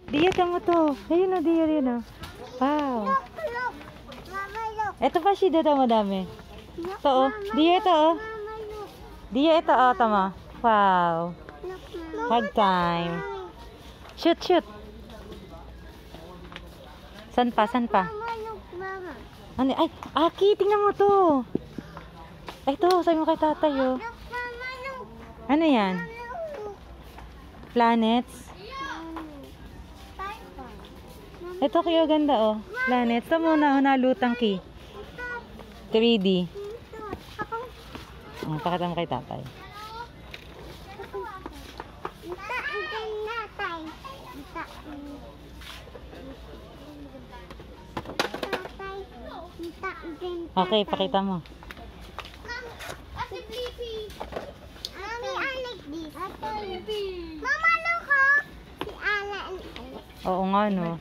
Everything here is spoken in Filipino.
Dia, tama to. Ayun o, Dia, yun o. Wow. Look. Mama, look. Ito pa siya dito madami. Ito o. Dia, ito o. Mama, look. Dia, ito o. Tama. Wow. Look, Mama. Hug time. Shoot, shoot. San pa, san pa? Mama, look, Mama. Ano? Ay, Aki, tingnan mo to. Ito, sabi mo kay tatay o. Look, Mama, look. Ano yan? Look. Planets? Ito kayo ganda oh. Planets. Ito muna, nalutang key. 3D. Pakita mo kay tatay. Okay, pakita mo. Mommy, I like this. Mama, look, oh. Si Ala and Oo nga no.